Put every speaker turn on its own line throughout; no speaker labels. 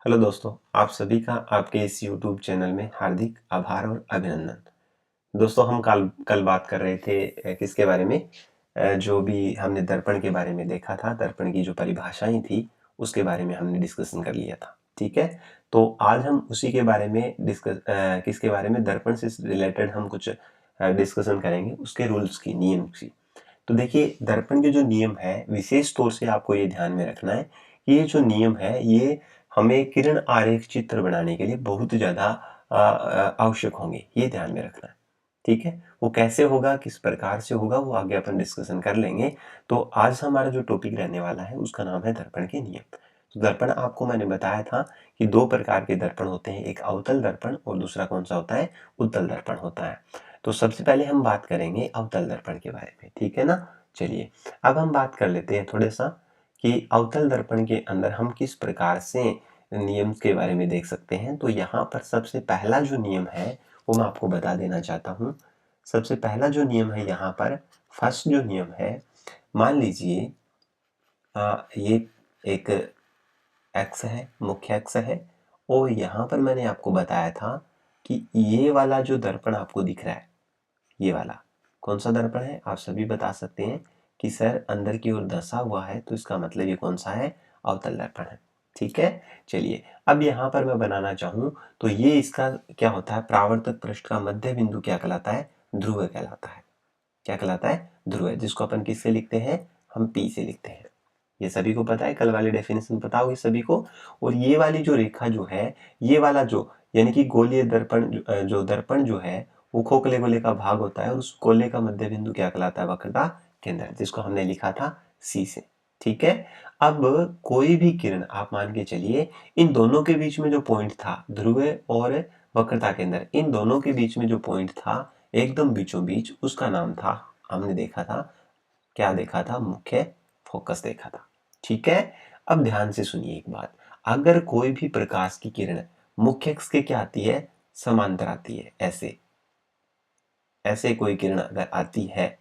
Hello दोस्तों, आप सभी का आपके इस YouTube चैनल में हार्दिक आभार और अभिनंदन। दोस्तों, हम कल कल बात कर रहे थे किसके बारे में? जो भी हमने दर्पण के बारे में देखा था, दर्पण की जो परिभाषाएं थी उसके बारे में हमने डिस्कशन कर लिया था। ठीक है, तो आज हम उसी के बारे में किसके बारे में, दर्पण से रिलेटेड हम कुछ डिस्कशन करेंगे, उसके रूल्स की, नियम की। तो देखिए, दर्पण के जो नियम है, विशेष तौर से आपको ये ध्यान में रखना है कि ये जो नियम है ये हमें किरण आरेख चित्र बनाने के लिए बहुत ज़्यादा आवश्यक होंगे। ये ध्यान में रखना है। ठीक है, वो कैसे होगा, किस प्रकार से होगा, वो आगे अपन डिस्कशन कर लेंगे। तो आज हमारा जो टॉपिक रहने वाला है उसका नाम है दर्पण के नियम। तो दर्पण आपको मैंने बताया था कि दो प्रकार के दर्पण होते हैं, एक अवतल दर्पण और दूसरा कौन सा होता है, उत्तल दर्पण होता है। तो सबसे पहले हम बात करेंगे अवतल दर्पण के बारे में। ठीक है ना? चलिए, अब हम बात कर लेते हैं थोड़ा सा कि अवतल दर्पण के अंदर हम किस प्रकार से नियम के बारे में देख सकते हैं। तो यहाँ पर सबसे पहला जो नियम है वो मैं आपको बता देना चाहता हूँ। सबसे पहला जो नियम है यहाँ पर, फर्स्ट जो नियम है, मान लीजिए ये एक एक्स है, मुख्य एक्स है, और यहाँ पर मैंने आपको बताया था कि ये वाला जो दर्पण आपको दिख रहा है, ये वाला कौन सा दर्पण है? आप सभी बता सकते हैं कि सर अंदर की ओर धंसा हुआ है, तो इसका मतलब ये कौन सा है, अवतल दर्पण है। ठीक है, चलिए, अब यहाँ पर मैं बनाना चाहूँ तो ये इसका क्या होता है, परावर्तक पृष्ठ का मध्य बिंदु क्या कहलाता है, ध्रुव कहलाता है। क्या कहलाता है, ध्रुव, जिसको अपन किससे लिखते हैं, हम पी से लिखते हैं। ये सभी को पता है, कल वाली डेफिनेशन पता होगी सभी को। और ये वाली जो रेखा जो है, ये वाला जो, यानी कि गोलीय दर्पण जो दर्पण जो है वो खोखले गोले का भाग होता है, और उस गोले का मध्य बिंदु क्या कहलाता है, वक्रता केंद्र, जिसको हमने लिखा था सी से। ठीक है, अब कोई भी किरण, आप मान के चलिए, इन दोनों के बीच में जो पॉइंट था, ध्रुव और वक्रता केंद्र, इन दोनों के बीच में जो पॉइंट था एकदम बीचों बीच, उसका नाम था, हमने देखा था, क्या देखा था, मुख्य फोकस देखा था। ठीक है, अब ध्यान से सुनिए एक बात, अगर कोई भी प्रकाश की किरण मुख्य अक्ष के क्या आती है, समांतर आती है, ऐसे ऐसे कोई किरण अगर आती है,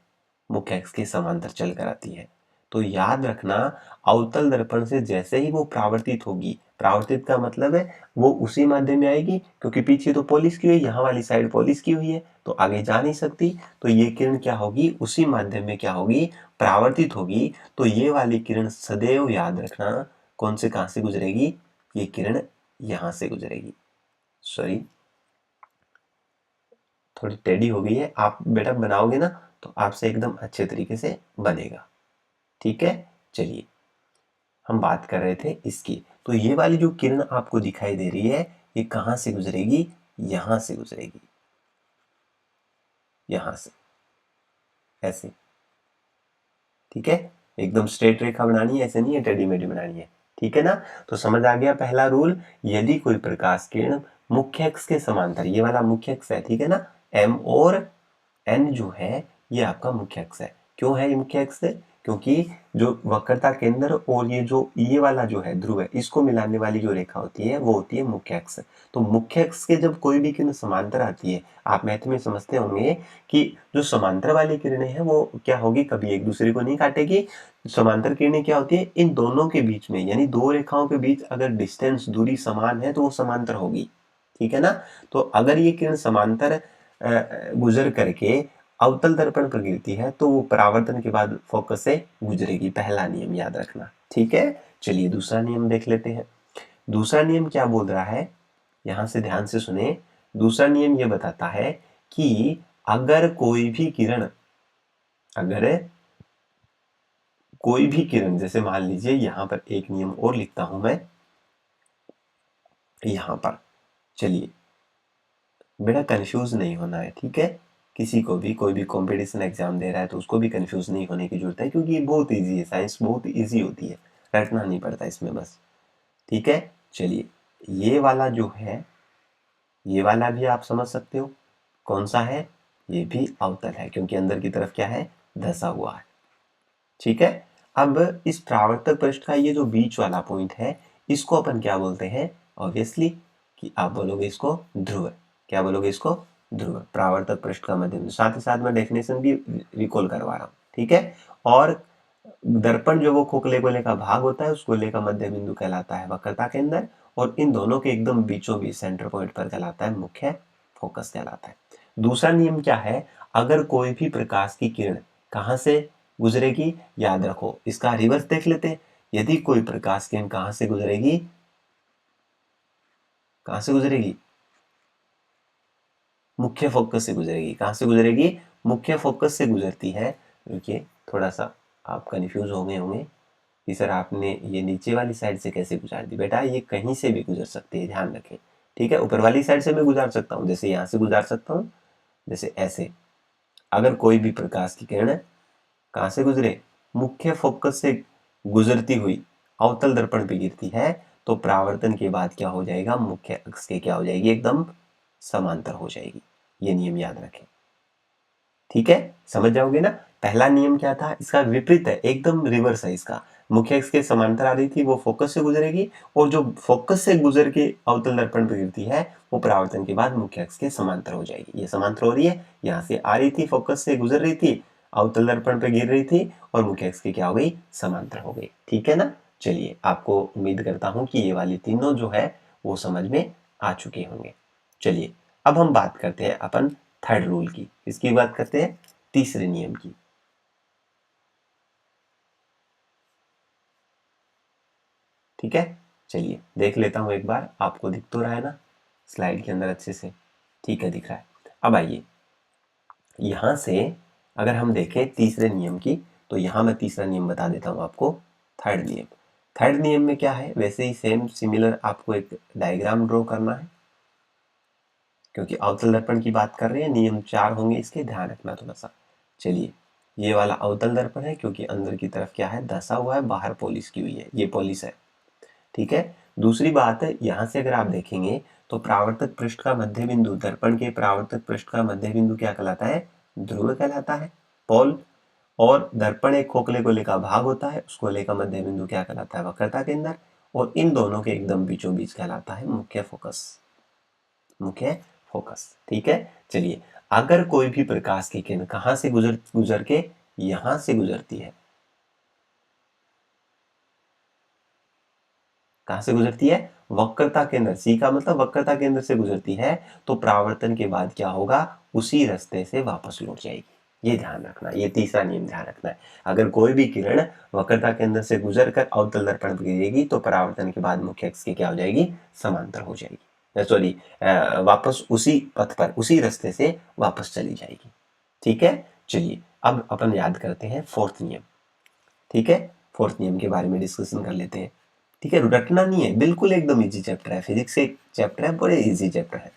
मुख्य अक्ष के समांतर चलकर आती है, तो याद रखना, अवतल दर्पण से जैसे ही वो परावर्तित होगी, परावर्तित का मतलब है वो उसी माध्यम में आएगी, क्योंकि पीछे तो पॉलिश की हुई है, यहाँ वाली साइड पॉलिश की हुई है, तो आगे जा नहीं सकती, तो ये किरण क्या होगी, उसी माध्यम में क्या होगी, परावर्तित होगी। तो ये वाली किरण सदैव याद रखना, कौन से कहाँ से गुजरेगी, ये किरण यहाँ से गुजरेगी। सॉरी, थोड़ी टेढ़ी हो गई है, आप बेटा बनाओगे ना तो आपसे एकदम अच्छे तरीके से बनेगा। ठीक है, चलिए, हम बात कर रहे थे इसकी। तो ये वाली जो किरण आपको दिखाई दे रही है, ये कहाँ से गुजरेगी, यहां से गुजरेगी, यहां से, ऐसे। ठीक है, एकदम स्ट्रेट रेखा बनानी है, ऐसे नहीं है टेढ़ी मेढ़ी बनानी है। ठीक है ना? तो समझ आ गया पहला रूल, यदि कोई प्रकाश किरण मुख्य अक्ष के समांतर, ये वाला मुख्य अक्ष है, ठीक है ना, एम और एन जो है ये आपका मुख्य अक्ष है। क्यों है ये मुख्य अक्ष है? क्योंकि जो वक्रता केंद्र और ये जो ये वाला जो है ध्रुव है, इसको मिलाने वाली जो रेखा होती है वो होती है मुख्य अक्ष। तो मुख्य अक्ष के जब कोई भी किरण समांतर आती है, आप मैथ में समझते होंगे कि जो समांतर वाली किरणें हैं वो क्या होगी, कभी एक दूसरे को नहीं काटेगी। समांतर किरणें क्या होती है, इन दोनों के बीच में, यानी दो रेखाओं के बीच अगर डिस्टेंस, दूरी समान है तो वो समांतर होगी। ठीक है ना? तो अगर ये किरण समांतर गुजर करके अवतल दर्पण पर गिरती है तो वो परावर्तन के बाद फोकस से गुजरेगी। पहला नियम याद रखना। ठीक है, चलिए दूसरा नियम देख लेते हैं। दूसरा नियम क्या बोल रहा है, यहां से ध्यान से सुने। दूसरा नियम ये बताता है कि अगर कोई भी किरण, अगर कोई भी किरण, जैसे मान लीजिए यहां पर एक नियम और लिखता हूं मैं, यहां पर, चलिए बेटा कंफ्यूज नहीं होना है। ठीक है, किसी को भी, कोई भी कंपटीशन एग्जाम दे रहा है तो उसको भी कंफ्यूज नहीं होने की जरूरत है, क्योंकि ये बहुत इजी है, साइंस बहुत इजी होती है, रटना नहीं पड़ता इसमें बस। ठीक है, चलिए, ये वाला जो है, ये वाला भी आप समझ सकते हो कौन सा है, ये भी अवतल है, क्योंकि अंदर की तरफ क्या है, धंसा हुआ है। ठीक है, अब इस परावर्तक पृष्ठ का ये जो बीच वाला पॉइंट है, इसको अपन क्या बोलते हैं, ऑब्वियसली कि आप बोलोगे इसको ध्रुव। क्या बोलोगे इसको, ध्रुव, परावर्तक पृष्ठ का मध्य बिंदु। साथ ही साथ मैं डेफिनेशन भी रिकॉल करवा रहा हूँ। ठीक है, और दर्पण जो वो खोखले गोले का भाग होता है उस गोले का मध्य बिंदु कहलाता है वक्रता केंद्र, और इन दोनों के एकदम बीचों बीच सेंटर पॉइंट पर कहलाता है मुख्य फोकस कहलाता है। दूसरा नियम क्या है, अगर कोई भी प्रकाश की किरण कहां से गुजरेगी, याद रखो इसका रिवर्स देख लेते हैं। यदि कोई प्रकाश किरण कहां से गुजरेगी, कहां से गुजरेगी, मुख्य फोकस से गुजरेगी। कहां से गुजरेगी, मुख्य फोकस से गुजरती है। देखिए थोड़ा सा आप कंफ्यूज हो गए होंगे कि सर आपने ये नीचे वाली साइड से कैसे गुजार दी। बेटा ये कहीं से भी गुजर सकती है, ध्यान रखें, ठीक है। ऊपर वाली साइड से मैं गुजार सकता हूँ, जैसे यहाँ से गुजार सकता हूँ, जैसे ऐसे। अगर कोई भी प्रकाश की किरण कहाँ से गुजरे, मुख्य फोकस से गुजरती हुई अवतल दर्पण पे गिरती है तो परावर्तन के बाद क्या हो जाएगा, मुख्य अक्ष के क्या हो जाएगी, एकदम समांतर हो जाएगी। ये नियम याद रखें, ठीक है, समझ जाओगे ना। पहला नियम क्या था, इसका विपरीत है, एकदम रिवर्स है इसका। मुख्य अक्ष के समांतर आ रही थी वो फोकस से गुजरेगी, और जो फोकस से गुजर के अवतल दर्पण पर गिरती है वो परावर्तन के बाद मुख्य अक्ष के समांतर हो जाएगी। ये समांतर हो रही है, यहाँ से आ रही थी, फोकस से गुजर रही थी, अवतल दर्पण पे गिर रही थी, और मुख्य अक्ष की क्या हो गई, समांतर हो गई, ठीक है ना। चलिए आपको उम्मीद करता हूं कि ये वाली तीनों जो है वो समझ में आ चुके होंगे। चलिए अब हम बात करते हैं अपन थर्ड रूल की। इसकी बात करते हैं तीसरे नियम की। ठीक है, चलिए देख लेता हूं एक बार, आपको दिख तो रहा है ना स्लाइड के अंदर अच्छे से, ठीक है दिख रहा है। अब आइए यहां से अगर हम देखें तीसरे नियम की, तो यहां मैं तीसरा नियम बता देता हूं आपको, थर्ड नियम। थर्ड नियम में क्या है, वैसे ही सेम सिमिलर आपको एक डायग्राम ड्रॉ करना है, क्योंकि अवतल दर्पण की बात कर रहे हैं, नियम 4 होंगे इसके, ध्यान रखना थोड़ा सा। चलिए ये वाला अवतल दर्पण है, क्योंकि अंदर की तरफ क्या है, धंसा हुआ है, बाहर पॉलिश की हुई है, ये पॉलिश है, ठीक है। दूसरी बात है, यहां से अगर आप देखेंगे तो परावर्तक पृष्ठ का मध्य बिंदु, दर्पण के परावर्तक पृष्ठ का मध्य बिंदु क्या कहलाता है, ध्रुव कहलाता है, पोल। और दर्पण एक खोखले गोले का भाग होता है, उस गोले का मध्य बिंदु क्या कहलाता है, वक्रता केंद्र। और इन दोनों के एकदम बीचों बीच कहलाता है मुख्य फोकस, मुख्य फोकस, ठीक है। चलिए अगर कोई भी प्रकाश की किरण कहां से गुजर गुजर के यहां से गुजरती है, कहां से गुजरती है, वक्रता केंद्र, सी का मतलब वक्रता केंद्र से गुजरती है, तो परावर्तन के बाद क्या होगा, उसी रास्ते से वापस लौट जाएगी। ये ध्यान रखना, ये तीसरा नियम ध्यान रखना है। अगर कोई भी किरण वक्रता केंद्र से गुजर कर अवतल दर्पण पर गिरेगी तो परावर्तन के बाद मुख्य अक्ष की क्या हो जाएगी, समांतर हो जाएगी, सॉरी वापस उसी पथ पर, उसी रास्ते से वापस चली जाएगी, ठीक है। चलिए अब अपन याद करते हैं फोर्थ नियम, ठीक है। फोर्थ नियम के बारे में डिस्कशन कर लेते हैं, ठीक है। रटना नहीं है, बिल्कुल एकदम इजी चैप्टर है, फिजिक्स से चैप्टर है, बड़े इजी चैप्टर है।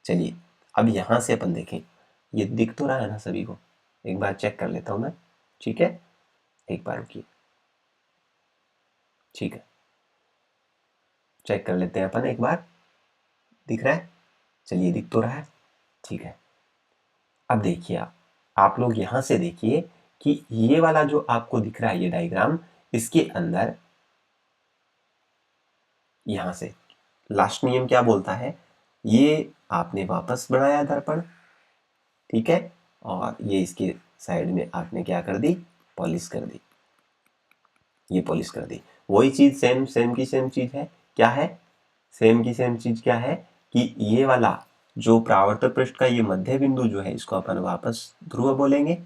चलिए अब यहां से अपन देखें, ये दिख तो रहा है ना सभी को, एक बार चेक कर लेता हूं मैं, ठीक है, एक बार रुकिए, ठीक है, चेक कर लेते हैं अपन एक बार, दिख रहा है, चलिए दिख तो रहा है, ठीक है। अब देखिए आप लोग यहां से देखिए कि ये वाला जो आपको दिख रहा है ये डायग्राम, इसके अंदर यहां से लास्ट नियम क्या बोलता है, ये आपने वापस बनाया दर्पण, ठीक है, और ये इसके साइड में आपने क्या कर दी, पॉलिश कर दी, ये पॉलिश कर दी। वही चीज सेम सेम की सेम चीज है, क्या है, सेम की सेम चीज क्या है कि ये वाला जो परावर्तक पृष्ठ का ये मध्य बिंदु जो है इसको अपन वापस ध्रुव बोलेंगे,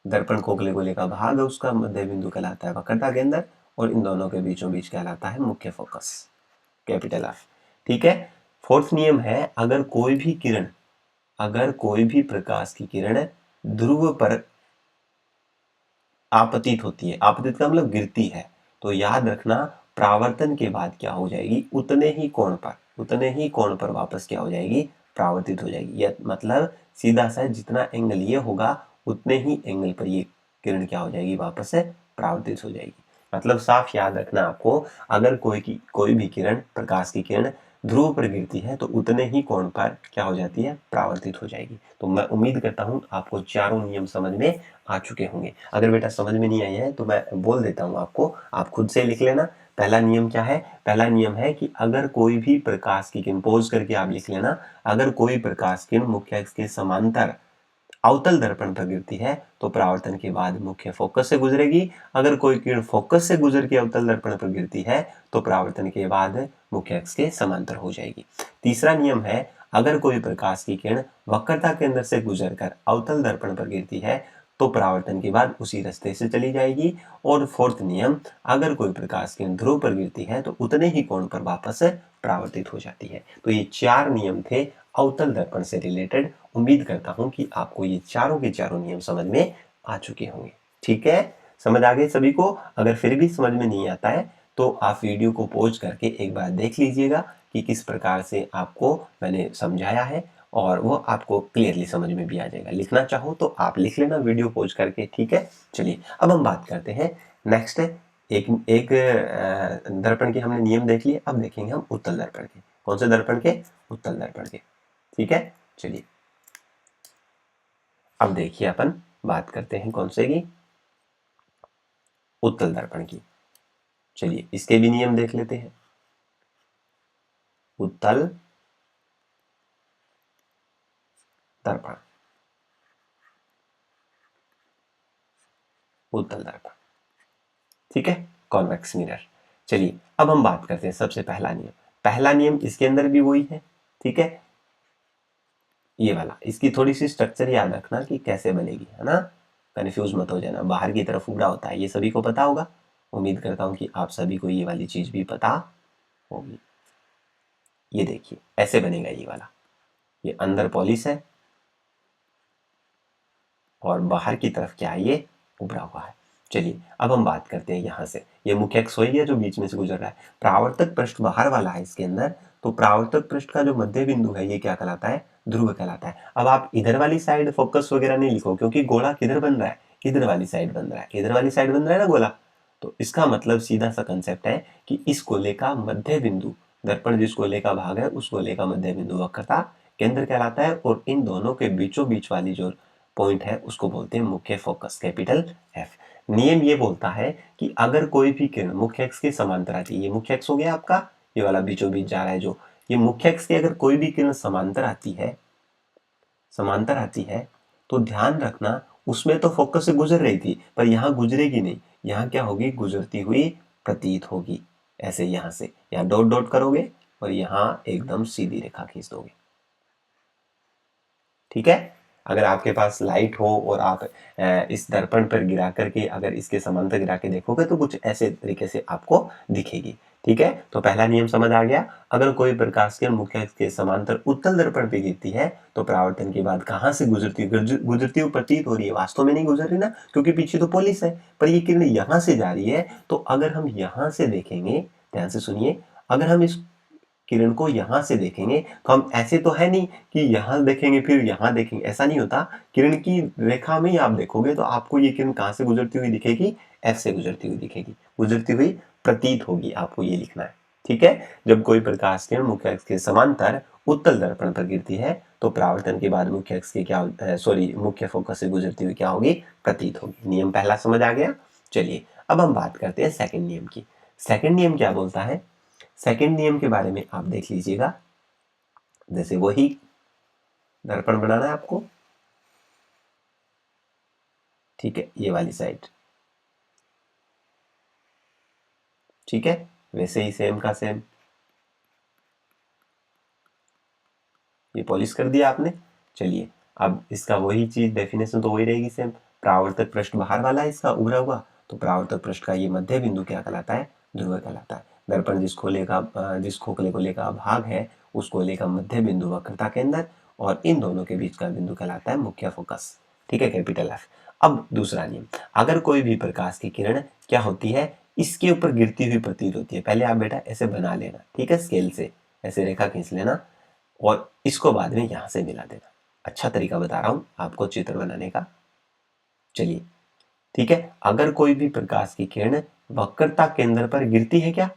दर्पण खोखले गोले का भाग है उसका मध्य बिंदु कहलाता है वक्रता केंद्र, और इन दोनों के बीचों बीच कहलाता है मुख्य फोकस, कैपिटल एफ, ठीक है। फोर्थ नियम है, अगर कोई भी किरण, अगर कोई भी प्रकाश की किरण ध्रुव पर आपतित होती है, आपतित का मतलब गिरती है, तो याद रखना परावर्तन के बाद क्या हो जाएगी, उतने ही कोण पर, उतने ही कोण पर वापस क्या हो जाएगी, परावर्तित हो जाएगी। यह मतलब सीधा सा जितना एंगल ये होगा उतने ही एंगल पर ये किरण क्या हो जाएगी, वापस से परावर्तित हो जाएगी। मतलब साफ याद रखना आपको, अगर कोई भी किरण, प्रकाश की किरण ध्रुव पर गिरती है तो उतने ही कोण पर क्या हो जाती है, परावर्तित हो जाएगी। तो मैं उम्मीद करता हूं आपको चारों नियम समझ में आ चुके होंगे। अगर बेटा समझ में नहीं आए हैं तो मैं बोल देता हूं आपको, आप खुद से लिख लेना। पहला नियम क्या है, पहला नियम है कि अगर कोई भी प्रकाश की किरण, पोज करके आप लिख लेना, अगर कोई प्रकाश किरण मुख्य अक्ष के समांतर अवतल दर्पण पर गिरती है तो परावर्तन के बाद मुख्य फोकस से गुजरेगी। अगर कोई किरण फोकस से गुजर के अवतल दर्पण पर गिरती है तो परावर्तन के बाद मुख्य अक्ष के समांतर हो जाएगी। तीसरा नियम है, अगर कोई प्रकाश की किरण वक्रता केंद्र से गुजरकर अवतल दर्पण पर गिरती है तो परावर्तन के बाद उसी रास्ते से चली जाएगी। और फोर्थ नियम, अगर कोई प्रकाश किरण ध्रुव पर गिरती है तो उतने ही कोण पर वापस परावर्तित हो जाती है। तो ये 4 नियम थे अवतल दर्पण से रिलेटेड। उम्मीद करता हूं कि आपको ये चारों के चारों नियम समझ में आ चुके होंगे। ठीक है, समझ आ गए सभी को? अगर फिर भी समझ में नहीं आता है तो आप वीडियो को पॉज करके एक बार देख लीजिएगा कि किस प्रकार से आपको मैंने समझाया है, और वो आपको क्लियरली समझ में भी आ जाएगा। लिखना चाहो तो आप लिख लेना वीडियो पॉज करके। ठीक है, चलिए अब हम बात करते हैं नेक्स्ट। एक एक दर्पण के हमने नियम देख लिए, अब देखेंगे हम उत्तल दर्पण के। कौन से दर्पण के? उत्तल दर्पण के। ठीक है, चलिए अब देखिए अपन बात करते हैं कौन से की? उत्तल दर्पण की। चलिए इसके भी नियम देख लेते हैं। उत्तल दर्पण, उत्तल दर्पण, ठीक है, कॉन्वेक्स मिरर। चलिए अब हम बात करते हैं सबसे पहला नियम। पहला नियम इसके अंदर भी वही है। ठीक है, ये वाला, इसकी थोड़ी सी स्ट्रक्चर याद रखना कि कैसे बनेगी, है ना, कंफ्यूज मत हो जाना। बाहर की तरफ उबड़ा होता है, ये सभी को पता होगा। उम्मीद करता हूं कि आप सभी को ये वाली चीज भी पता होगी। ये देखिए ऐसे बनेगा ये वाला। ये अंदर पॉलिश है और बाहर की तरफ क्या है, ये उभरा हुआ है। चलिए अब हम बात करते हैं यहाँ से। ये मुख्य अक्ष वही है जो बीच में से गुजर रहा है। परावर्तक पृष्ठ बाहर वाला है इसके अंदर, तो परावर्तक पृष्ठ का जो मध्य बिंदु है ये क्या कहलाता है? ध्रुव कहलाता है। अब आप इधर वाली साइड फोकस वगैरह नहीं लिखो, क्योंकि गोला किधर बन रहा है? इधर वाली साइड बन रहा है। इधर वाली साइड बन रहा है ना गोला, तो इसका मतलब सीधा सा कंसेप्ट है कि इस गोले का मध्य बिंदु, दर्पण जिस गोले का भाग है उस गोले का मध्य बिंदु वक्रता केंद्र कहलाता है, और इन दोनों के बीचों बीच वाली जो पॉइंट है उसको बोलते हैं मुख्य फोकस, कैपिटल एफ। नियम ये बोलता है कि अगर कोई भी किरण मुख्य अक्ष के समांतर आती है, ये मुख्य अक्ष हो गया आपका, ये वाला बीचों बीच जा रहा है जो, ये मुख्य अक्ष की अगर कोई भी किरण समांतर आती है, समांतर आती है, तो ध्यान रखना उसमें तो फोकस से गुजर रही थी, पर यहां गुजरेगी नहीं। यहां क्या होगी? गुजरती हुई प्रतीत होगी। ऐसे यहां से यहां डॉट डॉट करोगे और यहां एकदम सीधी रेखा खींच दोगे। ठीक है, अगर आपके पास लाइट हो और आप इस दर्पण पर गिरा करके अगर इसके समांतर गिरा के देखोगे तो कुछ ऐसे तरीके से आपको दिखेगी। ठीक है, तो पहला नियम समझ आ गया। अगर कोई प्रकाश किरण मुख्य अक्ष के समांतर उत्तल दर्पण पे गिरती है तो परावर्तन के बाद कहां से गुजरती हुई प्रतीत हो रही है? वास्तव में नहीं गुजर रही ना, क्योंकि पीछे तो पॉलिश है, पर ये किरण यहां से जा रही है। तो अगर हम यहां से देखेंगे, ध्यान से सुनिए, अगर हम इस किरण को यहां से देखेंगे तो हम ऐसे तो है नहीं कि यहां देखेंगे फिर यहां देखेंगे, ऐसा नहीं होता। किरण की रेखा में ही आप देखोगे तो आपको ये किरण कहां से गुजरती हुई दिखेगी? एफ से गुजरती हुई दिखेगी, गुजरती हुई प्रतीत होगी, आपको ये लिखना है। ठीक है, जब कोई प्रकाश किरण मुख्य अक्ष के समांतर उत्तल दर्पण पर गिरती है तो परावर्तन के बाद मुख्य अक्ष के मुख्य फोकस से गुजरती हुई क्या होगी? प्रतीत होगी। नियम पहला समझ आ गया। चलिए अब हम बात करते हैं सेकंड नियम की। सेकंड नियम क्या बोलता है? सेकंड नियम के बारे में आप देख लीजिएगा। जैसे वही दर्पण बनाना है आपको, ठीक है, ये वाली साइड, ठीक है, वैसे ही सेम का सेम ये पॉलिश कर दिया आपने। चलिए अब इसका वही चीज, डेफिनेशन तो वही रहेगी सेम। परावर्तक पृष्ठ बाहर वाला है इसका उभरा हुआ, तो परावर्तक पृष्ठ का ये मध्य बिंदु क्या कहलाता है? ध्रुव कहलाता है। दर्पण जिस खोखले गोले का भाग है उस गोले का मध्य बिंदु वक्रता के अंदर, और इन दोनों के बीच का बिंदु कहलाता है मुख्य फोकस। ठीक है, कैपिटल एफ। अब दूसरा नियम, अगर कोई भी प्रकाश की किरण क्या होती है? इसके ऊपर गिरती हुई प्रतीत होती है। पहले आप बेटा ऐसे बना लेना, ठीक है, स्केल से ऐसे रेखा खींच लेना और इसको बाद में यहां से मिला देना। अच्छा तरीका बता रहा हूं आपको चित्र बनाने का। चलिए ठीक है, अगर कोई भी प्रकाश की किरण वक्रता केंद्र पर गिरती है, क्या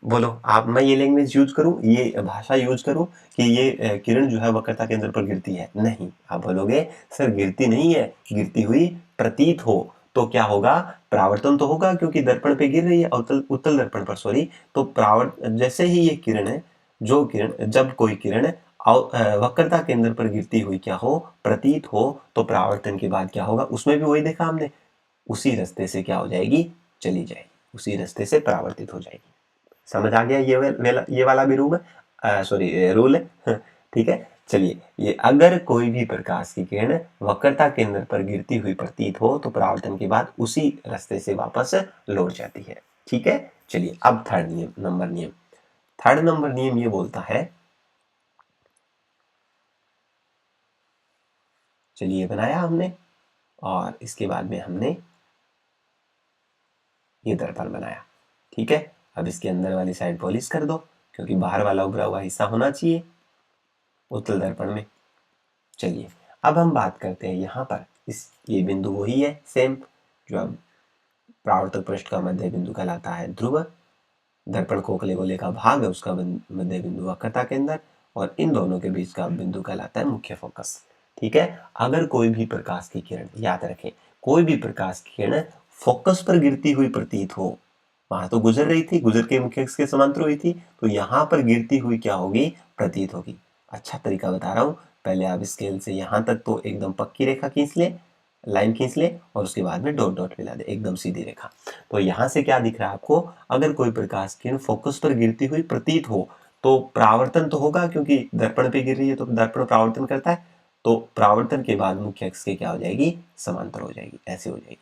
बोलो आप? मैं ये लैंग्वेज यूज करूं, ये भाषा यूज करूं कि ये किरण जो है वक्रता केंद्र पर गिरती है? नहीं, आप बोलोगे सर गिरती नहीं है, गिरती हुई प्रतीत हो। तो क्या होगा? परावर्तन तो होगा, क्योंकि दर्पण पे गिर रही है, उत्तल दर्पण पर, सॉरी। तो जैसे ही ये किरण है, जब कोई किरण वक्रता केंद्र पर गिरती हुई क्या हो, प्रतीत हो, तो परावर्तन के बाद क्या होगा, उसमें भी वही देखा हमने, उसी रास्ते से क्या हो जाएगी, चली जाएगी, उसी रास्ते से परावर्तित हो जाएगी। समझ आ गया ये वाला भी रूल है ठीक है। चलिए, ये अगर कोई भी प्रकाश की किरण वक्रता केंद्र पर गिरती हुई प्रतीत हो तो परावर्तन के बाद उसी रास्ते से वापस लौट जाती है। ठीक है। चलिए, अब थर्ड नंबर नियम ये बोलता है, चलिए बनाया हमने, और इसके बाद में हमने ये दर्पण बनाया। ठीक है। अब इसके अंदर वाली साइड पॉलिश कर दो, क्योंकि बाहर वाला उभरा हुआ हिस्सा होना चाहिए उत्तल दर्पण में। चलिए, अब हम बात करते हैं यहाँ पर, ये बिंदु वही है सेम, जो अब परावर्तक पृष्ठ का मध्य बिंदु कहलाता है ध्रुव, दर्पण खोखले गोले का भाग है उसका मध्य बिंदु वक्रता केंद्र, और इन दोनों के बीच का बिंदु कहलाता है मुख्य फोकस। ठीक है। अगर कोई भी प्रकाश की किरण, याद रखें, कोई भी प्रकाश की किरण फोकस पर गिरती हुई प्रतीत हो, वहां तो गुजर रही थी, गुजर के मुख्य अक्ष के समांतर हुई थी, तो यहाँ पर गिरती हुई क्या होगी, प्रतीत होगी। अच्छा तरीका बता रहा हूँ, पहले आप स्केल से यहाँ तक तो एकदम पक्की रेखा खींच ले, लाइन खींच ले, और उसके बाद में डॉट डॉट मिला दे, एकदम सीधी रेखा। तो यहाँ से क्या दिख रहा है आपको, अगर कोई प्रकाश किरण फोकस पर गिरती हुई प्रतीत हो तो परावर्तन तो होगा, क्योंकि दर्पण पे गिर रही है तो दर्पण परावर्तन करता है, तो परावर्तन के बाद मुख्य अक्ष के क्या हो जाएगी, समांतर हो जाएगी, ऐसे हो जाएगी।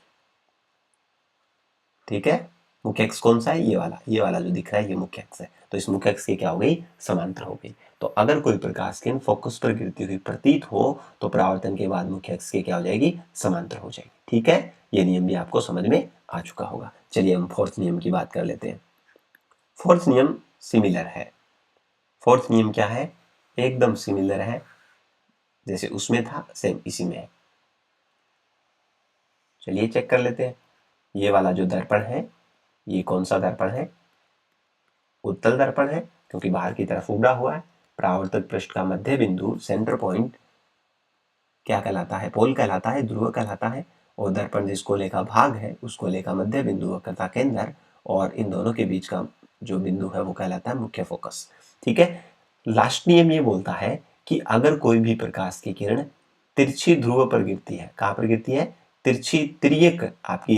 ठीक है। मुख्य अक्ष कौन सा है, ये वाला जो दिख रहा है ये मुख्य अक्ष है, तो इस मुख्य अक्ष की क्या हो गई, समांतर हो गई। तो अगर कोई प्रकाश किरण फोकस पर गिरती हुई प्रतीत हो तो परावर्तन के बाद मुख्य अक्ष की क्या हो जाएगी, समांतर हो जाएगी। ठीक है। ये नियम भी आपको समझ में आ चुका होगा। चलिए हम फोर्थ नियम की बात कर लेते हैं। फोर्थ नियम सिमिलर है। फोर्थ नियम क्या है, एकदम सिमिलर है, जैसे उसमें था सेम इसी में है। चलिए चेक कर लेते हैं। ये वाला जो दर्पण है, ये कौन सा दर्पण है, उत्तल दर्पण है, क्योंकि बाहर की तरफ उबड़ा हुआ है। परावर्तक पृष्ठ का मध्य बिंदु, सेंटर पॉइंट, क्या कहलाता है, पोल कहलाता है, ध्रुव कहलाता है, और दर्पण जिस गोले का भाग है उस गोले का मध्य बिंदु वक्रता केंद्र, और इन दोनों के बीच का जो बिंदु है वो कहलाता है मुख्य फोकस। ठीक है। लास्ट नियम ये बोलता है कि अगर कोई भी प्रकाश की किरण तिरछी ध्रुव पर गिरती है, कहां पर गिरती है, तिरछी, तिर्यक, आपकी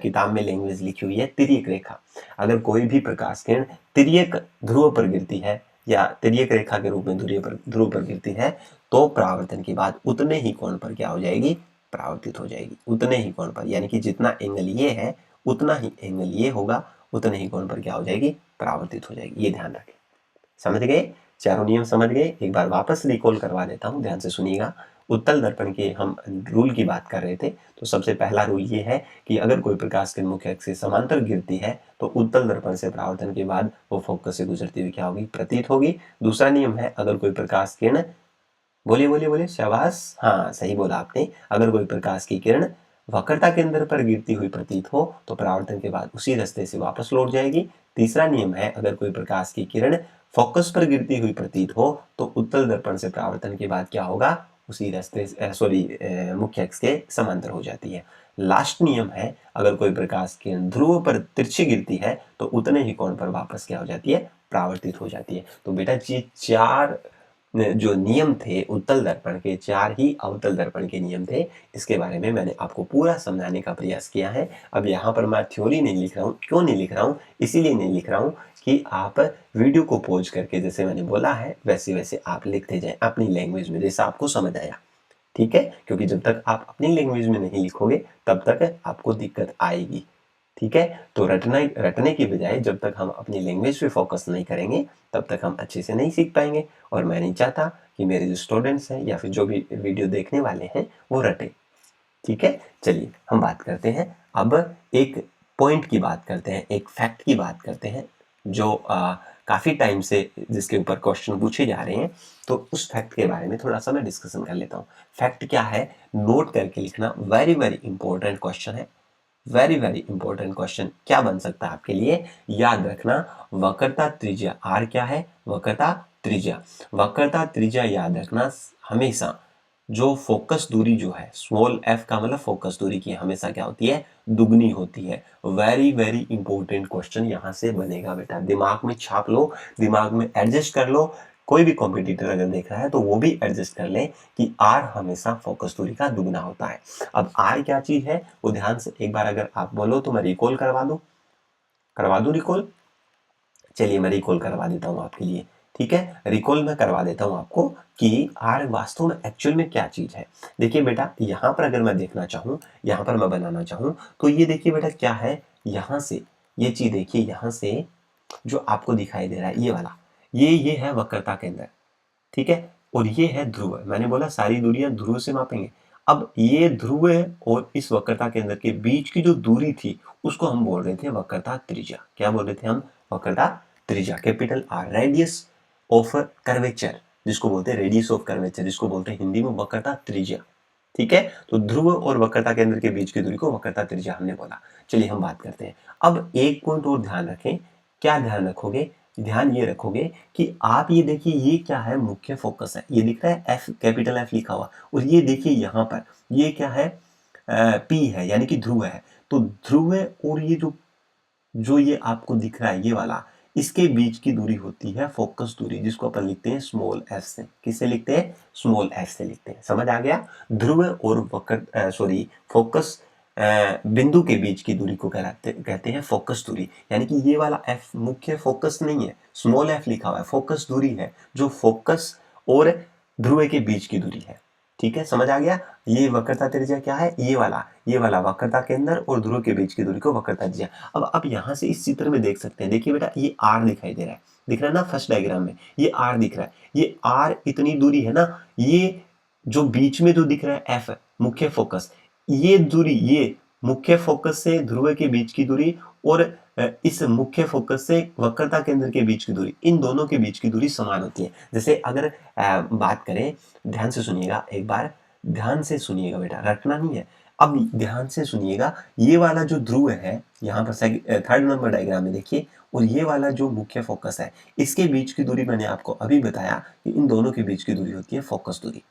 किताब में लैंग्वेज लिखी हुई है तिर्यक रेखा, अगर कोई भी प्रकाश किरण तिर्यक ध्रुव पर गिरती है या तिर्यक रेखा के रूप में ध्रुव पर गिरती है, तो परावर्तन के बाद उतने ही कोण पर क्या हो जाएगी, परावर्तित हो जाएगी, उतने ही कोण पर, यानी कि जितना एंगल ये है उतना ही एंगल ये होगा, उतने ही कोण पर क्या हो जाएगी, परावर्तित हो जाएगी। ये ध्यान रखें। समझ गए, चारों नियम समझ गए। एक बार वापस रिकॉल करवा देता हूं, ध्यान से सुनिएगा। उत्तल दर्पण के हम रूल की बात कर रहे थे, तो सबसे पहला रूल ये है कि अगर कोई प्रकाश किरण मुख्य अक्ष से समांतर गिरती है तो उत्तल दर्पण से परावर्तन के बाद वो फोकस से गुजरती हुई क्या होगी, प्रतीत होगी। दूसरा नियम है, अगर कोई प्रकाश किरण, बोलिए बोलिए बोलिए, शाबाश, हाँ सही बोला आपने, अगर कोई प्रकाश की किरण वक्रता केंद्र पर गिरती हुई प्रतीत हो तो परावर्तन के बाद उसी रास्ते से वापस लौट जाएगी। तीसरा नियम है, अगर कोई प्रकाश की किरण फोकस पर गिरती हुई प्रतीत हो तो उत्तल दर्पण से परावर्तन के बाद क्या होगा, उसी रास्ते मुख्य अक्ष के समांतर हो जाती है। लास्ट नियम है, अगर कोई प्रकाश किरण ध्रुव पर तिरछी गिरती है तो उतने ही कोण पर वापस क्या हो जाती है, परावर्तित हो जाती है। तो बेटा जी, चार जो नियम थे उत्तल दर्पण के, चार ही अवतल दर्पण के नियम थे। इसके बारे में मैंने आपको पूरा समझाने का प्रयास किया है। अब यहाँ पर मैं थ्योरी नहीं लिख रहा हूँ, क्यों नहीं लिख रहा हूँ, इसीलिए नहीं लिख रहा हूँ कि आप वीडियो को पॉज करके जैसे मैंने बोला है वैसे वैसे आप लिखते जाएं अपनी लैंग्वेज में, जैसा आपको समझ आया। ठीक है, क्योंकि जब तक आप अपनी लैंग्वेज में नहीं लिखोगे तब तक आपको दिक्कत आएगी। ठीक है, तो रटने की बजाय जब तक हम अपनी लैंग्वेज पे फोकस नहीं करेंगे तब तक हम अच्छे से नहीं सीख पाएंगे, और मैं नहीं चाहता कि मेरे जो स्टूडेंट्स हैं या फिर जो भी वीडियो देखने वाले हैं वो रटे। ठीक है, चलिए हम बात करते हैं अब, एक पॉइंट की बात करते हैं, एक फैक्ट की बात करते हैं जो काफ़ी टाइम से जिसके ऊपर क्वेश्चन पूछे जा रहे हैं, तो उस फैक्ट के बारे में थोड़ा सा मैं डिस्कशन कर लेता हूँ। फैक्ट क्या है, नोट करके लिखना, वेरी वेरी इंपॉर्टेंट क्वेश्चन है। वेरी वेरी इंपॉर्टेंट क्वेश्चन क्या बन सकता है आपके लिए, याद रखना, वक्रता त्रिज्या आर क्या है, वक्रता त्रिज्या, वक्रता त्रिज्या याद रखना, हमेशा जो फोकस दूरी जो है, स्मॉल एफ का मतलब फोकस दूरी की हमेशा क्या होती है, दुगनी होती है। वेरी वेरी इंपॉर्टेंट क्वेश्चन यहाँ से बनेगा बेटा, दिमाग में छाप लो, दिमाग में एडजस्ट कर लो, कोई भी कॉम्पिटिटर अगर देख रहा है तो वो भी एडजस्ट कर ले कि r हमेशा फोकस दूरी का दुगना होता है। अब r क्या चीज है वो ध्यान से एक बार अगर आप बोलो तो मैं रिकॉल करवा दूं रिकॉल। चलिए मैं रिकॉल करवा देता हूँ आपके लिए, ठीक है। रिकॉल मैं करवा देता हूँ आपको कि r वास्तव में एक्चुअल में क्या चीज है। देखिए बेटा यहाँ पर अगर मैं देखना चाहूँ, यहाँ पर मैं बनाना चाहूँ तो ये देखिए बेटा क्या है, यहाँ से ये चीज देखिए, यहाँ से जो आपको दिखाई दे रहा है ये वाला, ये है वक्रता केंद्र, ठीक है। और ये है ध्रुव। मैंने बोला सारी दूरियां ध्रुव से मापेंगे। अब ये ध्रुव और इस वक्रता केंद्र के बीच की जो दूरी थी उसको हम बोल रहे थे वक्रता त्रिज्या। क्या बोल रहे थे हम? वक्रता त्रिज्या, capital R, radius of curvature, जिसको बोलते हैं रेडियस ऑफ कर्वेचर, जिसको बोलते हैं हिंदी में वक्रता त्रिज्या, ठीक है। तो ध्रुव और वक्रता केंद्र के बीच की दूरी को वक्रता त्रिज्या हमने बोला। चलिए हम बात करते हैं। अब एक पॉइंट और ध्यान रखें। क्या ध्यान रखोगे? ध्यान ये रखोगे कि आप ये देखिए ये क्या है, मुख्य फोकस है, ये दिख रहा है एफ, कैपिटल एफ लिखा हुआ, और ये देखिए यहाँ पर ये क्या है, पी है, यानी कि ध्रुव है। तो ध्रुव और ये जो जो ये आपको दिख रहा है ये वाला, इसके बीच की दूरी होती है फोकस दूरी, जिसको अपन लिखते हैं स्मॉल एफ से। किससे लिखते हैं? स्मॉल एफ से लिखते हैं। समझ आ गया? ध्रुव और वक्र फोकस बिंदु के बीच की दूरी को कहते हैं फोकस दूरी। यानी कि ये वाला एफ मुख्य फोकस नहीं है, स्मॉल एफ लिखा हुआ है, फोकस दूरी है, जो फोकस और ध्रुव के बीच की दूरी है। ठीक है, समझ आ गया? ये वक्रता त्रिज्या क्या है? ये वाला वक्रता केंद्र और ध्रुव के बीच की दूरी को वक्रता त्रिज्या। अब आप यहाँ से इस चित्र में देख सकते हैं, देखिए बेटा ये आर दिखाई दे रहा है, दिख रहा है ना फर्स्ट डायग्राम में, ये आर दिख रहा है, ये आर इतनी दूरी है ना, ये जो बीच में जो दिख रहा है एफ मुख्य फोकस, ये दूरी, ये मुख्य फोकस से ध्रुव के बीच की दूरी और इस मुख्य फोकस से वक्रता केंद्र के बीच की दूरी, इन दोनों के बीच की दूरी समान होती है। जैसे अगर बात करें, ध्यान से सुनिएगा एक बार, ध्यान से सुनिएगा बेटा, रटना नहीं है। अब ध्यान से सुनिएगा, ये वाला जो ध्रुव है यहाँ पर थर्ड नंबर डायग्राम में देखिए, और ये वाला जो मुख्य फोकस है, इसके बीच की दूरी मैंने आपको अभी बताया कि इन दोनों के बीच की दूरी होती है फोकस दूरी।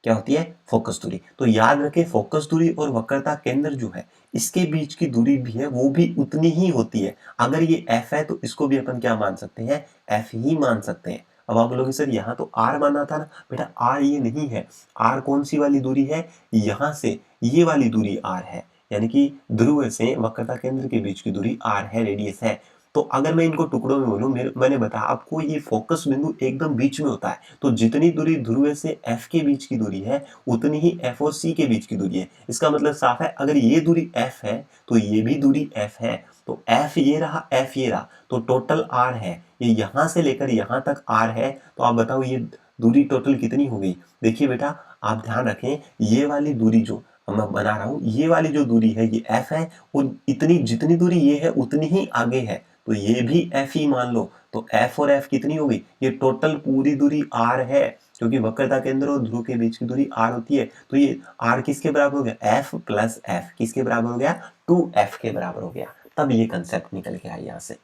क्या होती है? फोकस दूरी। तो याद रखें, फोकस दूरी और वक्रता केंद्र जो है इसके बीच की दूरी भी है, वो भी उतनी ही होती है। अगर ये f है तो इसको भी अपन क्या मान सकते हैं? f ही मान सकते हैं। अब आप बोलोगे सर यहाँ तो r माना था ना। बेटा r ये नहीं है। r कौन सी वाली दूरी है? यहाँ से ये वाली दूरी r है, यानी कि ध्रुव से वक्रता केंद्र के बीच की दूरी r है, रेडियस है। तो अगर मैं इनको टुकड़ों में बोलूं, मैंने बताया आपको ये फोकस बिंदु एकदम बीच में होता है, तो जितनी दूरी ध्रुव से f के बीच की दूरी है उतनी ही f और c के बीच की दूरी है। इसका मतलब साफ है, अगर ये दूरी f है तो ये भी दूरी f है, तो f ये रहा, f ये रहा, तो टोटल r है, ये यहाँ से लेकर यहाँ तक r है। तो आप बताओ ये दूरी टोटल कितनी हो गई? देखिए बेटा आप ध्यान रखें, ये वाली दूरी जो मैं बना रहा हूँ, ये वाली जो दूरी है ये f है, और इतनी जितनी दूरी ये है उतनी ही आगे है, तो ये भी f ही मान लो। तो f और f कितनी हो गई? ये टोटल पूरी दूरी r है, क्योंकि वक्रता केंद्र और ध्रुव के बीच की दूरी r होती है। तो ये r किसके बराबर हो गया? f प्लस f किसके बराबर हो गया? 2f के बराबर हो गया। तब ये कंसेप्ट निकल के आया यहाँ से,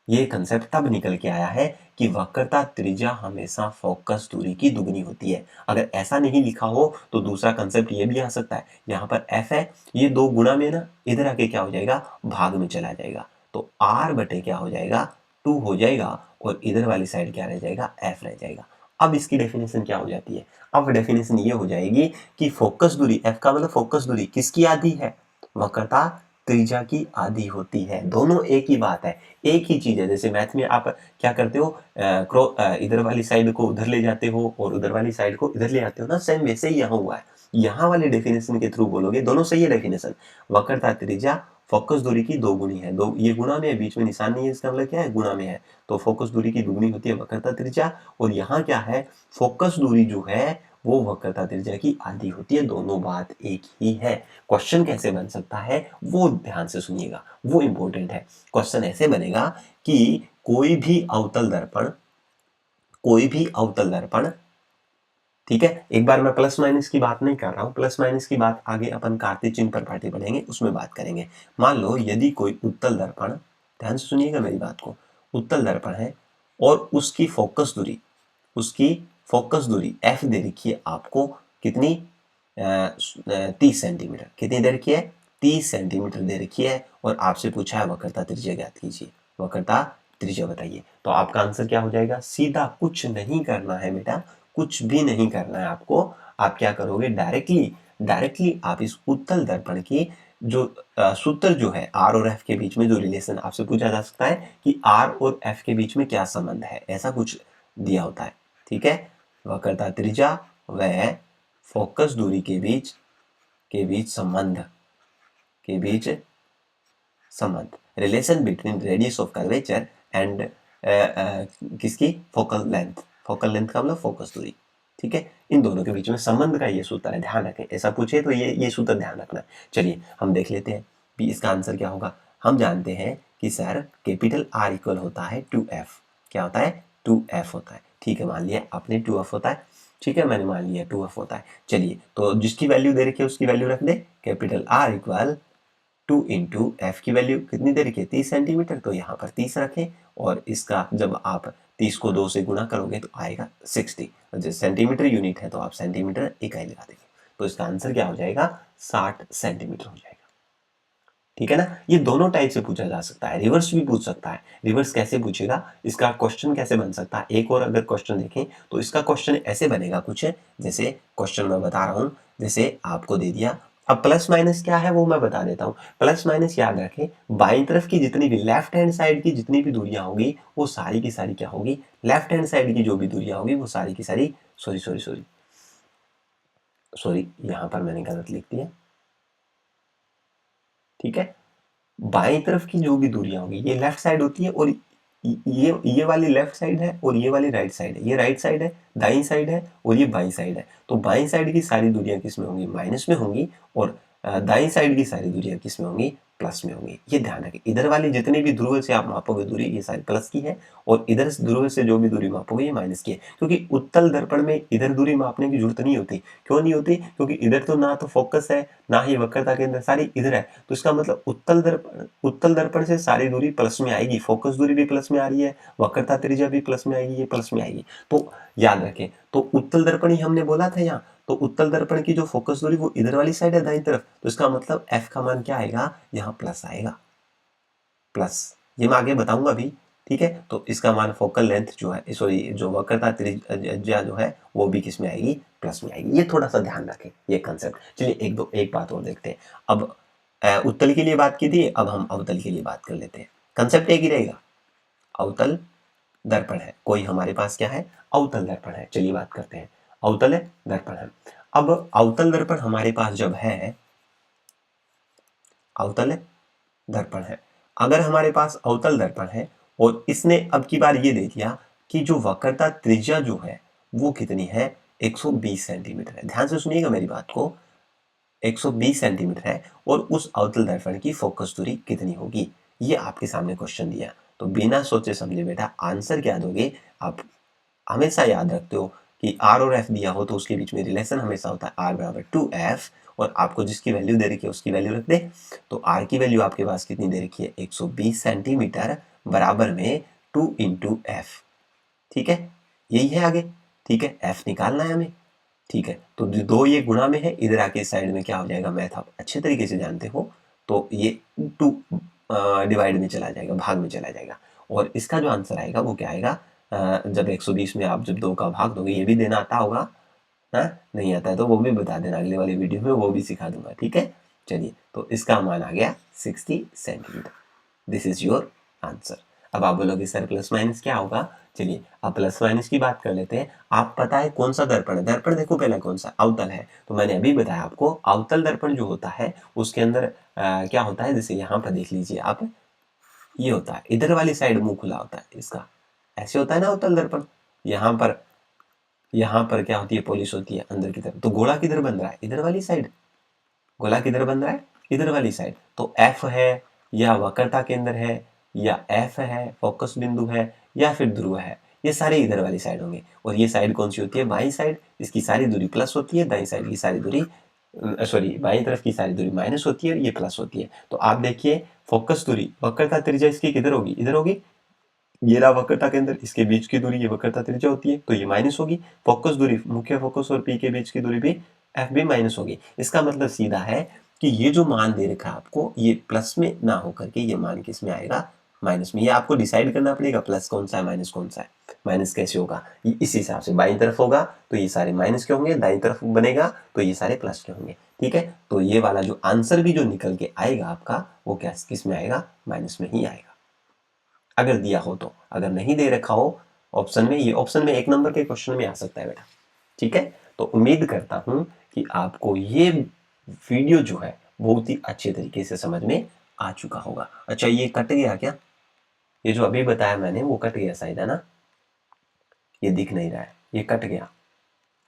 ये कंसेप्ट तब निकल के आया है कि वक्रता त्रिज्या हमेशा फोकस दूरी की दुगनी होती है। अगर ऐसा नहीं लिखा हो तो दूसरा कंसेप्ट ये भी आ सकता है, यहाँ पर f है, ये दो गुणा में ना इधर आके क्या हो जाएगा? भाग में चला जाएगा, तो r बटे क्या हो जाएगा? 2 हो जाएगा, और इधर वाली साइड क्या रह जाएगा? f रह जाएगा। अब इसकी डेफिनेशन क्या हो जाती है? अब डेफिनेशन ये हो जाएगी कि फोकस दूरी, f का मतलब फोकस दूरी किसकी आधी है? वक्रता त्रिज्या की आधी होती है। दोनों एक ही बात है, एक ही चीज है। जैसे मैथ में आप क्या करते हो, इधर वाली साइड को उधर ले जाते हो और उधर वाली साइड को इधर ले आते हो ना, सेम वैसे ही यहाँ हुआ है। यहाँ वाले डेफिनेशन के थ्रू बोलोगे, दोनों सही है डेफिनेशन। वक्रता त्रिज्या फोकस दूरी की दो गुनी है, दो ये गुणा में है, बीच में निशान नहीं है, इसका मतलब क्या है? गुणा में है। तो फोकस दूरी की दुगनी होती है वक्रता त्रिज्या, और यहाँ क्या है? फोकस दूरी जो है वो वक्रता त्रिज्या की आधी होती है। दोनों बात एक ही है। क्वेश्चन कैसे बन सकता है वो ध्यान से सुनिएगा, वो इंपॉर्टेंट है। क्वेश्चन ऐसे बनेगा कि कोई भी अवतल दर्पण, ठीक है, एक बार मैं प्लस माइनस की बात नहीं कर रहा हूं, प्लस माइनस की बात आगे अपन कार्तीय चिन्ह पर पाठी पढ़ेंगे, उसमें बात करेंगे। मान लो यदि कोई उत्तल दर्पण, ध्यान से सुनिएगा मेरी बात को, उत्तल दर्पण है और उसकी फोकस दूरी f दे रखी है आपको कितनी? 30 सेंटीमीटर। कितनी दे रखी है? 30 सेंटीमीटर दे रखी है, और आपसे पूछा है वक्रता त्रिज्या ज्ञात कीजिए। वक्रता त्रिज्या बताइए। तो आपका आंसर क्या हो जाएगा, सीधा कुछ नहीं करना है बेटा, कुछ भी नहीं करना है आपको। आप क्या करोगे, डायरेक्टली आप इस उत्तल दर्पण की जो सूत्र जो है आर और एफ के बीच में जो रिलेशन आपसे पूछा जा सकता है कि आर और एफ के बीच में क्या संबंध है, ऐसा कुछ दिया होता है। ठीक है, वक्रता त्रिज्या व फोकस दूरी के बीच संबंध relation between radius of curvature and किसकी, फोकल लेंथ का मतलब फोकस दूरी। ठीक है, इन दोनों के बीच में संबंध का ये सूत्र है, ध्यान रखें, ऐसा पूछे तो ये सूत्र ध्यान रखना। चलिए हम देख लेते हैं भी इसका आंसर क्या होगा। हम जानते हैं कि सर कैपिटल आर इक्वल होता है 2f। क्या होता है, 2f होता है। ठीक है, मान लिया आपने 2f होता है। ठीक है, मैंने मान लिया 2f होता है। चलिए तो जिसकी वैल्यू दे रखी है उसकी वैल्यू रख दे, capital R equal 2 into F की वैल्यू कितनी दे रखी है, 30 सेंटीमीटर, तो यहाँ पर 30 रखें और इसका जब आप 30 को 2 से गुणा करोगे तो आएगा 60। जैसे सेंटीमीटर यूनिट है तो आप सेंटीमीटर इकाई लगा देंगे, तो इसका आंसर क्या हो जाएगा, 60 सेंटीमीटर हो जाएगा। ठीक है ना, ये दोनों टाइप से पूछा जा सकता है, रिवर्स भी पूछ सकता है। रिवर्स कैसे पूछेगा, इसका क्वेश्चन कैसे बन सकता है, एक और अगर क्वेश्चन देखें तो इसका क्वेश्चन ऐसे बनेगा कुछ, जैसे क्वेश्चन मैं बता रहा हूं, जैसे आपको दे दिया। अब प्लस माइनस क्या है वो मैं बता देता हूँ। प्लस माइनस याद रखें, बाईं तरफ की जितनी भी लेफ्ट हैंड साइड की जितनी भी दूरियां होगी वो सारी की सारी क्या होगी, लेफ्ट हैंड साइड की जो भी दूरियां होगी वो सारी की सारी, सॉरी यहां पर मैंने गलत लिख दिया। ठीक है, बाएं तरफ की जो भी दूरियां होगी ये लेफ्ट साइड होती है, और ये वाली लेफ्ट साइड है और ये वाली राइट साइड है, ये राइट साइड है, दाईं साइड है और ये बाईं साइड है। तो बाईं साइड की सारी दूरियां किस में होंगी, माइनस में होंगी, और दाईं साइड की सारी दूरियां किस में होंगी, प्लस में होंगी। ये ध्यान रखें, इधर वाली जितनी भी ध्रुव से आप मापोगे दूरी ये सारी प्लस की है, और इधर ध्रुव से जो भी दूरी मापोगे ये माइनस की है। क्योंकि उत्तल दर्पण में इधर दूरी मापने की जरूरत नहीं होती। क्यों नहीं होती, क्योंकि इधर तो ना तो फोकस है ना ही वक्रता केंद्र, सारी इधर है। तो इसका मतलब उत्तल दर्पण से सारी दूरी प्लस में आएगी, फोकस दूरी भी प्लस में आ रही है, वक्रता त्रिज्या भी प्लस में आएगी, ये प्लस में आएगी। तो याद रखें, तो उत्तल दर्पण ही हमने बोला था यहाँ, तो उत्तल दर्पण की जो फोकस दूरी वो इधर वाली साइड है दाईं तरफ, तो इसका मतलब f का मान क्या आएगा, यहाँ प्लस आएगा, प्लस। ये मैं आगे बताऊंगा भी। ठीक है, तो इसका मान फोकल लेंथ जो है, सॉरी जो वक्रता त्रिज्या जो है वो भी किस में आएगी, प्लस में आएगी। ये थोड़ा सा ध्यान रखें ये कंसेप्ट। चलिए एक बात और देखते हैं। अब उत्तल के लिए बात की थी, अब हम अवतल के लिए बात कर लेते हैं। कंसेप्ट एक ही रहेगा, अवतल दर्पण है, कोई हमारे पास क्या है, अवतल दर्पण है। चलिए बात करते हैं, अवतल दर्पण है। अब अवतल दर्पण हमारे पास जब है, अवतल दर्पण है, अगर हमारे पास अवतल दर्पण है और इसने अब की बार ये देख लिया कि जो वक्रता त्रिज्या जो है वो कितनी है, 120 सेंटीमीटर है। ध्यान से सुनिएगा मेरी बात को, 120 सेंटीमीटर है, और उस अवतल दर्पण की फोकस दूरी कितनी होगी, ये आपके सामने क्वेश्चन दिया। तो बिना सोचे समझे बेटा आंसर क्या दोगे आप। हमेशा याद रखते हो कि आर और एफ दिया हो तो उसके बीच में रिलेशन हमेशा होता है आर बराबर 2f, और आपको जिसकी वैल्यू दे रखी है उसकी वैल्यू रख दे। तो आर की वैल्यू आपके पास कितनी दे रखी है, 120 सेंटीमीटर बराबर में 2 इंटू एफ। ठीक है, यही है आगे। ठीक है, एफ निकालना है हमें। ठीक है, तो दो ये गुणा में है, इधर आके साइड में क्या हो जाएगा, मैथ आप अच्छे तरीके से जानते हो, तो ये 2 डिवाइड में चला जाएगा, भाग में चला जाएगा, और इसका जो आंसर आएगा वो क्या आएगा, जब 120 में आप जब 2 का भाग दोगे, ये भी देना आता होगा, नहीं आता है तो वो भी बता देना, अगले वाली वीडियो में वो भी सिखा दूंगा। ठीक है, चलिए तो इसका मान आ गया 60 centimetre. This is your answer. अब आप बोलोगे सर प्लस माइनस क्या होगा, चलिए अब प्लस माइनस की बात कर लेते हैं। आप पता है कौन सा दर्पण है, दर्पण देखो पहले कौन सा, अवतल है। तो मैंने अभी बताया आपको, अवतल दर्पण जो होता है उसके अंदर क्या होता है, जैसे यहाँ पर देख लीजिए आप, ये होता है इधर वाली साइड मुंह खुला होता है इसका, ऐसे होता है ना अवतल दर्पण। यहाँ पर क्या होती है, पॉलिश होती है अंदर की तरफ। तो गोला किधर बन रहा है, इधर वाली साइड, गोला किधर बन रहा है, इधर वाली साइड। तो एफ है या वक्रता केंद्र है या एफ है फोकस बिंदु है या फिर ध्रुव है, ये सारे इधर वाली साइड होंगे। और ये साइड कौन सी होती है, बाईं साइड, इसकी सारी दूरी प्लस होती है, दाईं साइड की सारी दूरी सॉरी बाईं तरफ की सारी दूरी माइनस होती है और ये प्लस होती है। तो आप देखिए फोकस दूरी, वक्रता त्रिज्या इसकी किधर होगी, इधर होगी, ये रहा वक्रता के अंदर, इसके बीच की दूरी ये वक्रता त्रिज्या होती है तो ये माइनस होगी। फोकस दूरी, मुख्य फोकस और पी के बीच की दूरी भी एफ भी माइनस होगी। इसका मतलब सीधा है कि ये जो मान दे रखा है आपको, ये प्लस में ना होकर के ये मान किस में आएगा, माइनस में। ये आपको डिसाइड करना पड़ेगा प्लस कौन सा है माइनस कौन सा है। माइनस कैसे होगा, ये इस हिसाब से बाईं तरफ होगा तो ये सारे माइनस के होंगे, दाईं तरफ बनेगा तो ये सारे प्लस के होंगे। ठीक है, तो ये वाला जो आंसर भी जो निकल के आएगा आपका वो क्या किस में आएगा, माइनस में ही आएगा अगर दिया हो तो। अगर नहीं दे रखा हो ऑप्शन में, ये ऑप्शन में 1 नंबर के क्वेश्चन में आ सकता है बेटा। ठीक है, तो उम्मीद करता हूं कि आपको ये वीडियो जो है बहुत ही अच्छे तरीके से समझ में आ चुका होगा। अच्छा, ये कट गया क्या, ये जो अभी बताया मैंने वो कट गया शायद, है ना, ये दिख नहीं रहा है, ये कट गया।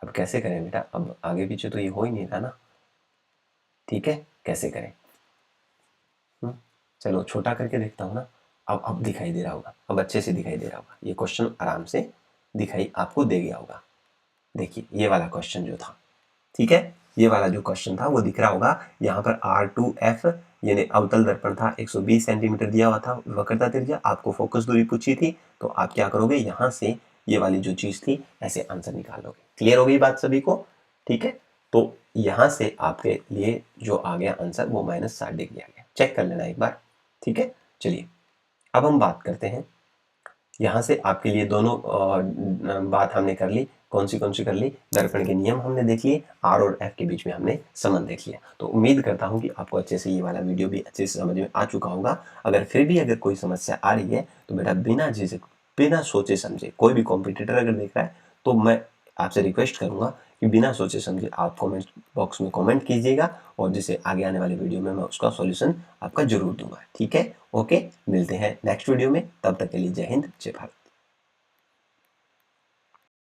अब कैसे करें बेटा, अब आगे पीछे तो ये हो ही नहीं रहा ना। ठीक है, कैसे करें, चलो छोटा करके देखता हूँ ना। अब दिखाई दे रहा होगा, अब अच्छे से दिखाई दे रहा होगा, ये क्वेश्चन आराम से दिखाई आपको दे गया होगा। देखिए ये वाला क्वेश्चन जो था, ठीक है, ये वाला जो क्वेश्चन था वो दिख रहा होगा। यहाँ पर R2F यानी अवतल दर्पण था, 120 सेंटीमीटर दिया हुआ था वक्रता त्रिज्या, आपको फोकस दूरी पूछी थी, तो आप क्या करोगे, यहाँ से ये वाली जो चीज थी ऐसे आंसर निकालोगे। क्लियर हो गई बात सभी को? ठीक है, तो यहाँ से आपके लिए जो आ गया आंसर वो -60 डिग्री आ गया। चेक कर लेना एक बार। ठीक है, चलिए अब हम बात करते हैं। यहाँ से आपके लिए दोनों बात हमने कर ली, कौन सी कर ली, दर्पण के नियम हमने देख लिए, R और F के बीच में हमने संबंध देख लिया। तो उम्मीद करता हूँ कि आपको अच्छे से ये वाला वीडियो भी अच्छे से समझ में आ चुका होगा। अगर फिर भी अगर कोई समस्या आ रही है तो बेटा बिना झिझक, बिना सोचे समझे, कोई भी कॉम्पिटिटर अगर देख रहा है तो मैं आपसे रिक्वेस्ट करूंगा कि बिना सोचे समझे आप कमेंट बॉक्स में कमेंट कीजिएगा, और जिसे आगे आने वाले वीडियो में मैं उसका सॉल्यूशन आपका जरूर दूंगा। ठीक है, ओके, मिलते हैं नेक्स्ट वीडियो में, तब तक के लिए जय हिंद जय भारत।